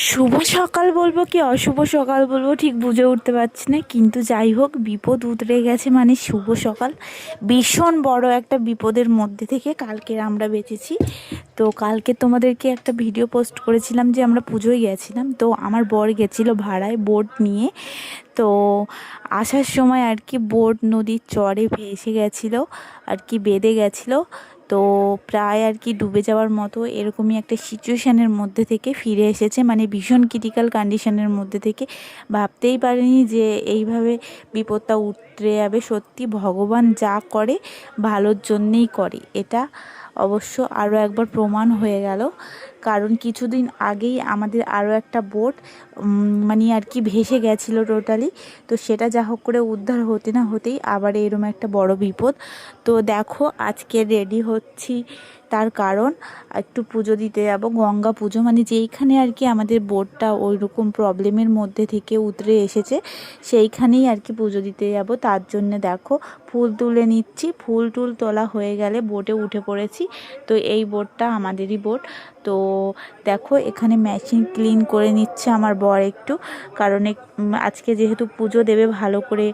শুভ সকাল বলবো কি অশুভ সকাল বলবো ঠিক বুঝে উঠতে পারছি না, কিন্তু যাই হোক বিপদ উতরে গেছে, মানে শুভ সকাল। ভীষণ বড় একটা বিপদের মধ্যে থেকে কালকে আমরা বেঁচেছি। তো কালকে তোমাদেরকে একটা ভিডিও পোস্ট করেছিলাম যে আমরা পুজোয় গেছিলাম, তো আমার বর গেছিলো ভাড়ায় বোট নিয়ে। তো আসার সময় আর কি বোট নদীর চরে ভেসে গেছিলো, আর কি বেঁধে গেছিলো। তো প্রায় আর কি ডুবে যাওয়ার মতো এরকমই একটা সিচুয়েশানের মধ্যে থেকে ফিরে এসেছে, মানে ভীষণ ক্রিটিক্যাল কন্ডিশনের মধ্যে থেকে। ভাবতেই পারিনি যে এইভাবে বিপদটা উতরে যাবে। সত্যি ভগবান যা করে ভালোর জন্যেই করে, এটা অবশ্য আরও একবার প্রমাণ হয়ে গেল। কারণ কিছুদিন আগেই আমাদের আরও একটা বোট মানে আর কি ভেসে গেছিলো টোটালি। তো সেটা যা হোক করে উদ্ধার হতে না হতেই আবার এরম একটা বড় বিপদ। তো দেখো আজকে রেডি হচ্ছি, তার কারণ একটু পুজো দিতে যাব, গঙ্গা পুজো, মানে যেইখানে আর কি আমাদের বোটটা ওই রকম প্রবলেমের মধ্যে থেকে উতরে এসেছে সেইখানেই আর কি পুজো দিতে যাব। তার জন্য দেখো ফুল তুলে নিচ্ছি, ফুল টুল তোলা হয়ে গেলে বোটে উঠে পড়েছি। তো এই বোটটা আমাদেরই বোট। তো দেখো এখানে মেশিন ক্লিন করে নিচ্ছে আমার বর একটু, কারণ আজকে যেহেতু পুজো দেবে ভালো করে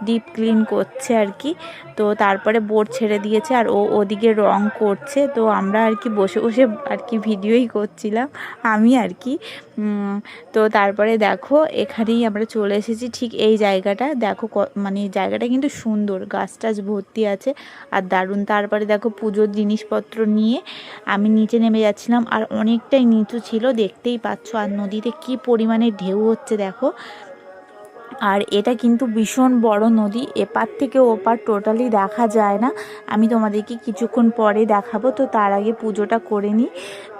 ডিপ ক্লিন করছে আর কি। তো তারপরে বোট ছেড়ে দিয়েছে আর ও ওদিকে রং করছে। তো আমরা আর কি বসে বসে আর কি ভিডিওই করছিলাম আমি আর কি। তো তারপরে দেখো এখানেই আমরা চলে এসেছি, ঠিক এই জায়গাটা দেখো, মানে জায়গাটা কিন্তু সুন্দর, গাছ টাছ ভর্তি আছে আর দারুণ। তারপরে দেখো পুজোর জিনিসপত্র নিয়ে আমি নিচে নেমে যাচ্ছিলাম, আর অনেকটাই নিচু ছিল দেখতেই পাচ্ছ, আর নদীতে কি পরিমাণে ঢেউ হচ্ছে দেখো। আর এটা কিন্তু ভীষণ বড় নদী, এপার থেকে ওপার টোটালি দেখা যায় না। আমি তোমাদেরকে কিছুক্ষণ পরে দেখাবো, তো তার আগে পুজোটা করে নিই।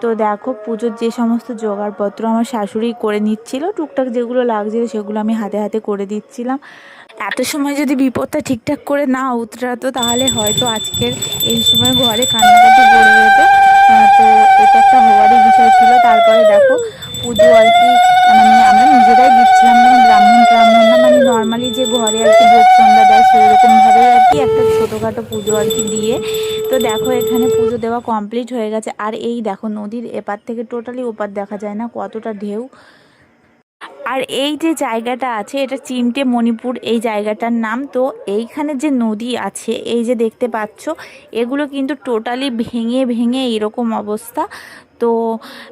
তো দেখো পুজোর যে সমস্ত জোগাড়পত্র আমার শাশুড়ি করে নিচ্ছিল, টুকটাক যেগুলো লাগছিল সেগুলো আমি হাতে হাতে করে দিচ্ছিলাম। এত সময় যদি বিপদটা ঠিকঠাক করে না উতরাতো তাহলে হয়তো আজকের এই সময় ঘরে কান্নাকাটি পড়ে যেত। তো এটা একটা হওয়ারই বিষয় ছিল। তারপরে দেখো পুজো আর কি, মানে আমরা নিজেরাই দিচ্ছিলাম, কোনো ব্রাহ্মণ ট্রাহ্মণ না, মানে নর্মালি যে ঘরে আর কি ভোগ সন্ধ্যা দেয় সেই রকমভাবেই আর কি একটা ছোটোখাটো পুজো আর কি দিয়ে। তো দেখো এখানে পুজো দেওয়া কমপ্লিট হয়ে গেছে, আর এই দেখো নদীর এপার থেকে টোটালি ওপার দেখা যায় না, কতটা ঢেউ। আর এই যে জায়গাটা আছে এটা চিমটে মণিপুর এই জায়গাটার নাম। তো এইখানে যে নদী আছে এই যে দেখতে পাচ্ছ, এগুলো কিন্তু টোটালি ভেঙে ভেঙে এরকম অবস্থা। তো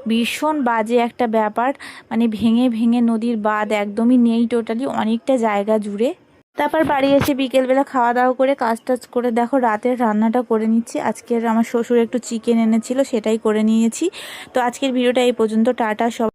ভীষণ বাজে একটা ব্যাপার, মানে ভেঙে ভেঙে নদীর বাঁধ একদমই নেই টোটালি অনেকটা জায়গা জুড়ে। তারপর বাড়ি এসে বিকেলবেলা খাওয়া দাওয়া করে কাজ টাজ করে দেখো রাতের রান্নাটা করে নিচ্ছি। আজকের আমার শ্বশুর একটু চিকেন এনেছিল, সেটাই করে নিয়েছি। তো আজকের ভিডিওটা এই পর্যন্ত, টাটা সব।